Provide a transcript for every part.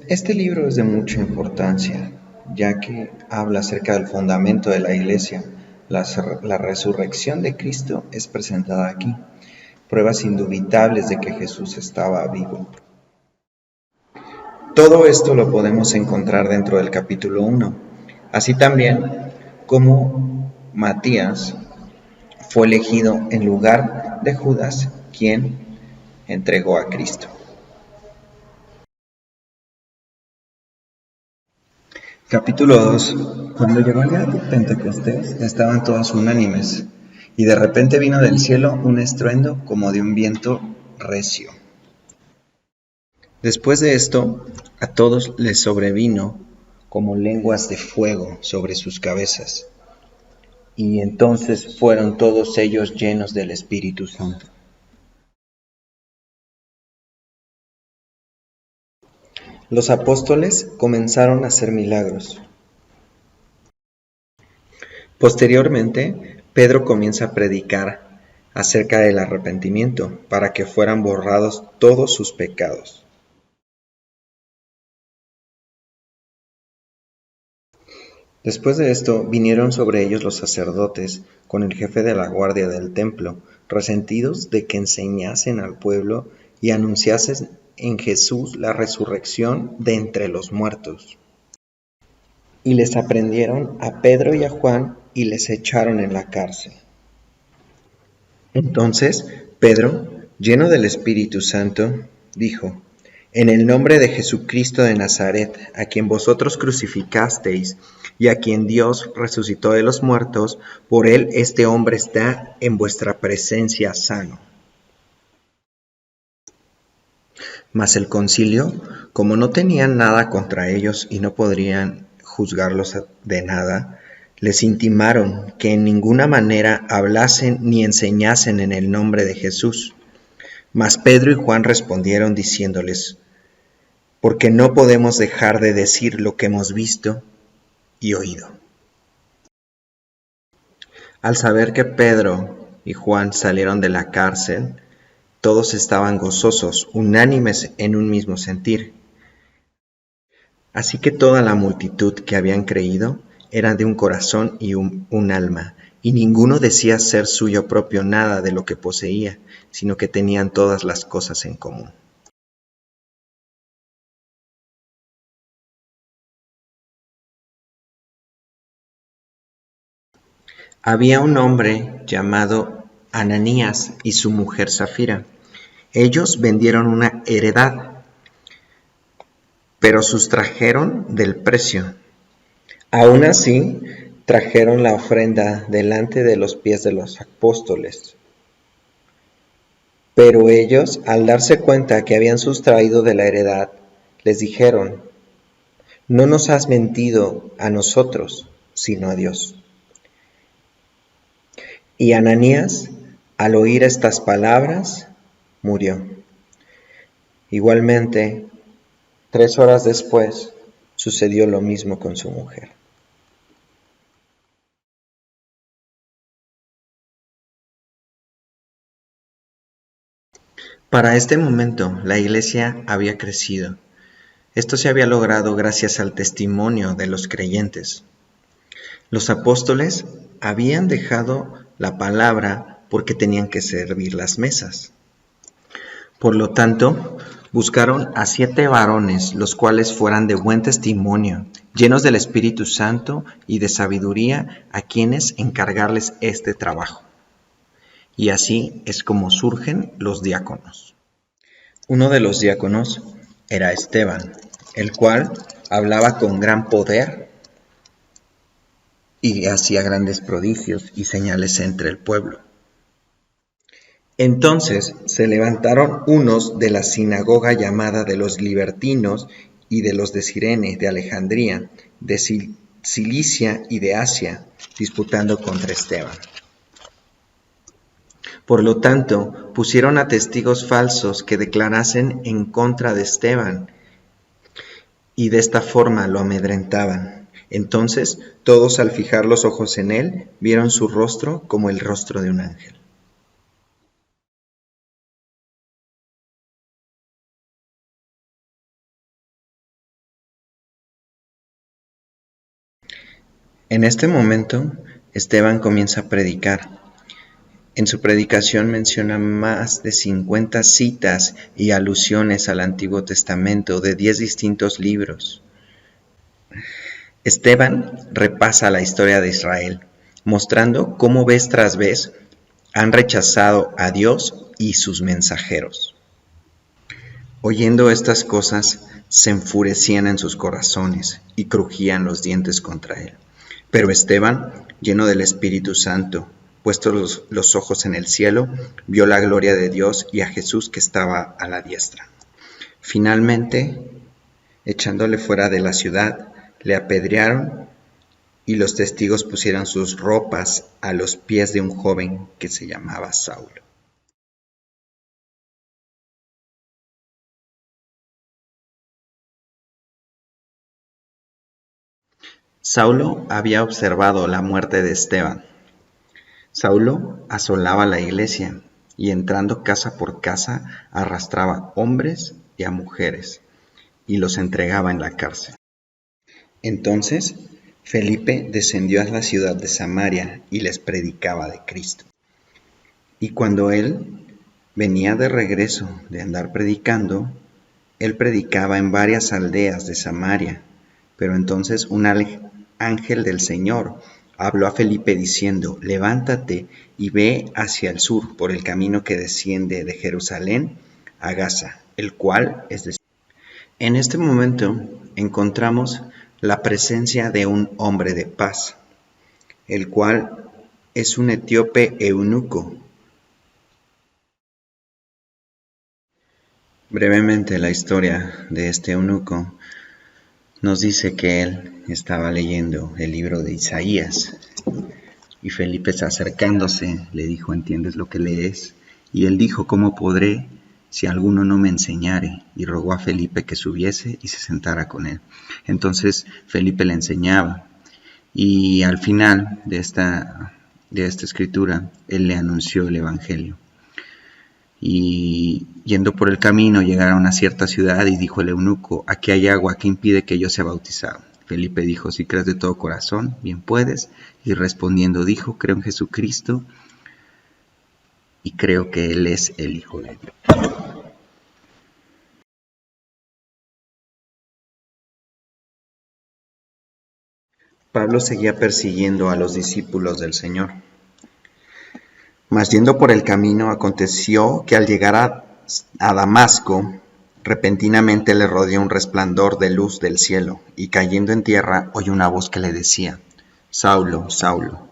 Este libro es de mucha importancia, ya que habla acerca del fundamento de la Iglesia. La resurrección de Cristo es presentada aquí, pruebas indubitables de que Jesús estaba vivo. Todo esto lo podemos encontrar dentro del capítulo 1, así también como Matías fue elegido en lugar de Judas, quien entregó a Cristo. Capítulo 2. Cuando llegó el día de Pentecostés, estaban todos unánimes, y de repente vino del cielo un estruendo como de un viento recio. Después de esto, a todos les sobrevino como lenguas de fuego sobre sus cabezas, y entonces fueron todos ellos llenos del Espíritu Santo. Los apóstoles comenzaron a hacer milagros. Posteriormente, Pedro comienza a predicar acerca del arrepentimiento para que fueran borrados todos sus pecados. Después de esto, vinieron sobre ellos los sacerdotes con el jefe de la guardia del templo, resentidos de que enseñasen al pueblo y anunciasen en Jesús la resurrección de entre los muertos. Y les aprendieron a Pedro y a Juan y les echaron en la cárcel. Entonces Pedro, lleno del Espíritu Santo, dijo: En el nombre de Jesucristo de Nazaret, a quien vosotros crucificasteis y a quien Dios resucitó de los muertos, por él este hombre está en vuestra presencia sano. Mas el concilio, como no tenían nada contra ellos y no podrían juzgarlos de nada, les intimaron que en ninguna manera hablasen ni enseñasen en el nombre de Jesús. Mas Pedro y Juan respondieron diciéndoles: porque no podemos dejar de decir lo que hemos visto y oído. Al saber que Pedro y Juan salieron de la cárcel, todos estaban gozosos, unánimes en un mismo sentir. Así que toda la multitud que habían creído era de un corazón y un alma, y ninguno decía ser suyo propio nada de lo que poseía, sino que tenían todas las cosas en común. Había un hombre llamado Ananías y su mujer Safira. Ellos vendieron una heredad, pero sustrajeron del precio. Aún así, trajeron la ofrenda delante de los pies de los apóstoles. Pero ellos, al darse cuenta que habían sustraído de la heredad, les dijeron: no nos has mentido a nosotros, sino a Dios. Y Ananías, al oír estas palabras, murió. Igualmente, 3 horas después, sucedió lo mismo con su mujer. Para este momento, la iglesia había crecido. Esto se había logrado gracias al testimonio de los creyentes. Los apóstoles habían dejado la palabra porque tenían que servir las mesas. Por lo tanto, buscaron a 7 varones, los cuales fueran de buen testimonio, llenos del Espíritu Santo y de sabiduría, a quienes encargarles este trabajo. Y así es como surgen los diáconos. Uno de los diáconos era Esteban, el cual hablaba con gran poder y hacía grandes prodigios y señales entre el pueblo. Entonces se levantaron unos de la sinagoga llamada de los libertinos y de los de Cirene, de Alejandría, de Cilicia y de Asia, disputando contra Esteban. Por lo tanto, pusieron a testigos falsos que declarasen en contra de Esteban, y de esta forma lo amedrentaban. Entonces, todos al fijar los ojos en él, vieron su rostro como el rostro de un ángel. En este momento, Esteban comienza a predicar. En su predicación menciona más de 50 citas y alusiones al Antiguo Testamento de 10 distintos libros. Esteban repasa la historia de Israel, mostrando cómo vez tras vez han rechazado a Dios y sus mensajeros. Oyendo estas cosas, se enfurecían en sus corazones y crujían los dientes contra él. Pero Esteban, lleno del Espíritu Santo, puestos los ojos en el cielo, vio la gloria de Dios y a Jesús que estaba a la diestra. Finalmente, echándole fuera de la ciudad, le apedrearon y los testigos pusieron sus ropas a los pies de un joven que se llamaba Saulo. Saulo había observado la muerte de Esteban. Saulo asolaba la iglesia y entrando casa por casa arrastraba hombres y a mujeres y los entregaba en la cárcel. Entonces Felipe descendió a la ciudad de Samaria y les predicaba de Cristo. Y cuando él venía de regreso de andar predicando, él predicaba en varias aldeas de Samaria. Pero entonces un ángel del Señor habló a Felipe diciendo: levántate y ve hacia el sur por el camino que desciende de Jerusalén a Gaza, el cual es de... En este momento encontramos la presencia de un hombre de paz, el cual es un etíope eunuco. Brevemente la historia de este eunuco nos dice que él estaba leyendo el libro de Isaías y Felipe acercándose le dijo: ¿entiendes lo que lees? Y él dijo: ¿cómo podré si alguno no me enseñare? Y rogó a Felipe que subiese y se sentara con él. Entonces Felipe le enseñaba y al final de esta escritura él le anunció el evangelio. Y yendo por el camino llegaron a una cierta ciudad y dijo el eunuco: aquí hay agua, ¿qué impide que yo sea bautizado? Felipe dijo: si crees de todo corazón, bien puedes. Y respondiendo dijo: creo en Jesucristo y creo que Él es el Hijo de Dios. Pablo seguía persiguiendo a los discípulos del Señor. Mas yendo por el camino, aconteció que al llegar a Damasco, repentinamente le rodeó un resplandor de luz del cielo, y cayendo en tierra oyó una voz que le decía: Saulo, Saulo,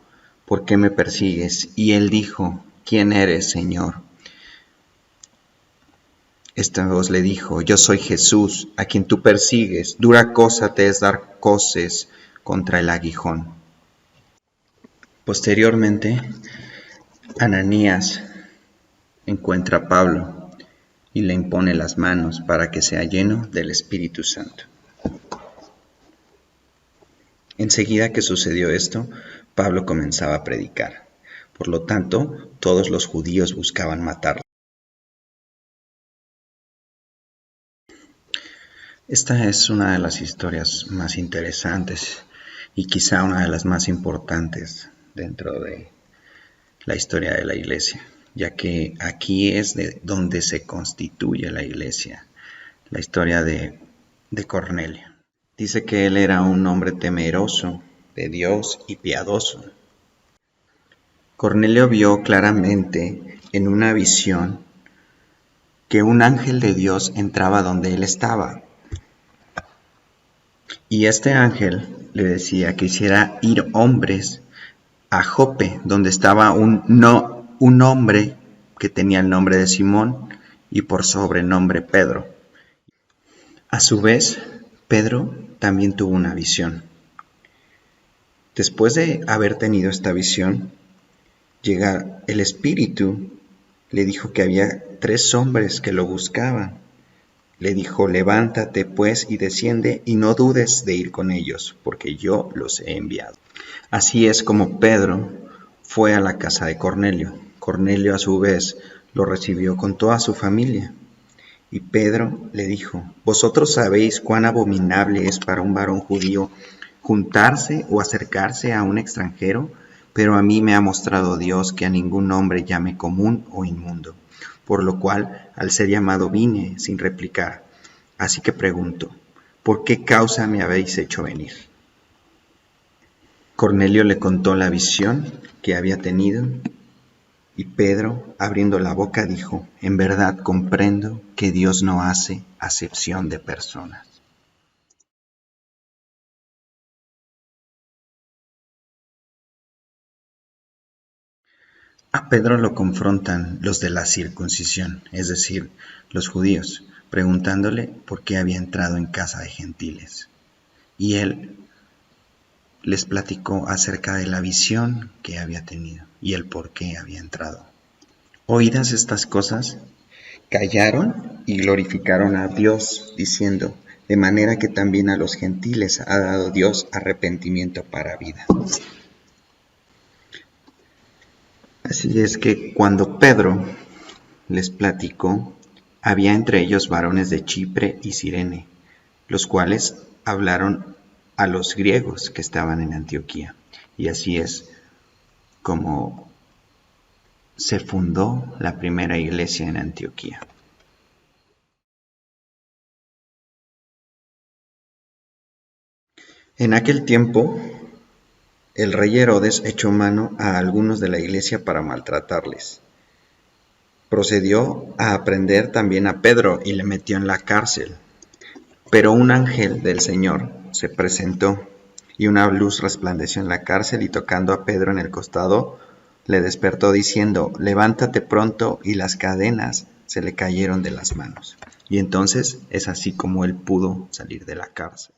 ¿por qué me persigues? Y él dijo: ¿quién eres, Señor? Esta voz le dijo: yo soy Jesús, a quien tú persigues. Dura cosa te es dar coces contra el aguijón. Posteriormente, Ananías encuentra a Pablo y le impone las manos para que sea lleno del Espíritu Santo. Enseguida que sucedió esto, Pablo comenzaba a predicar. Por lo tanto, todos los judíos buscaban matarlo. Esta es una de las historias más interesantes y quizá una de las más importantes dentro de la historia de la iglesia, ya que aquí es de donde se constituye la iglesia, la historia de Cornelio. Dice que él era un hombre temeroso de Dios y piadoso. Cornelio vio claramente en una visión que un ángel de Dios entraba donde él estaba. Y este ángel le decía que hiciera ir hombres a Jope, donde estaba un hombre que tenía el nombre de Simón y por sobrenombre Pedro. A su vez, Pedro también tuvo una visión. Después de haber tenido esta visión, llega el Espíritu, le dijo que había 3 hombres que lo buscaban. Le dijo: levántate pues y desciende y no dudes de ir con ellos, porque yo los he enviado. Así es como Pedro fue a la casa de Cornelio. Cornelio a su vez lo recibió con toda su familia. Y Pedro le dijo: vosotros sabéis cuán abominable es para un varón judío juntarse o acercarse a un extranjero, pero a mí me ha mostrado Dios que a ningún hombre llame común o inmundo, por lo cual al ser llamado vine sin replicar. Así que pregunto, ¿por qué causa me habéis hecho venir? Cornelio le contó la visión que había tenido, y Pedro, abriendo la boca, dijo, en verdad comprendo que Dios no hace acepción de personas. A Pedro lo confrontan los de la circuncisión, es decir, los judíos, preguntándole por qué había entrado en casa de gentiles. Y él les platicó acerca de la visión que había tenido y el por qué había entrado. Oídas estas cosas, callaron y glorificaron a Dios, diciendo, de manera que también a los gentiles ha dado Dios arrepentimiento para vida. Así es que cuando Pedro les platicó, había entre ellos varones de Chipre y Cirene, los cuales hablaron a los griegos que estaban en Antioquía. Y así es como se fundó la primera iglesia en Antioquía. En aquel tiempo, el rey Herodes echó mano a algunos de la iglesia para maltratarles. Procedió a prender también a Pedro y le metió en la cárcel. Pero un ángel del Señor se presentó, y una luz resplandeció en la cárcel, y tocando a Pedro en el costado, le despertó diciendo, levántate pronto, y las cadenas se le cayeron de las manos. Y entonces es así como él pudo salir de la cárcel.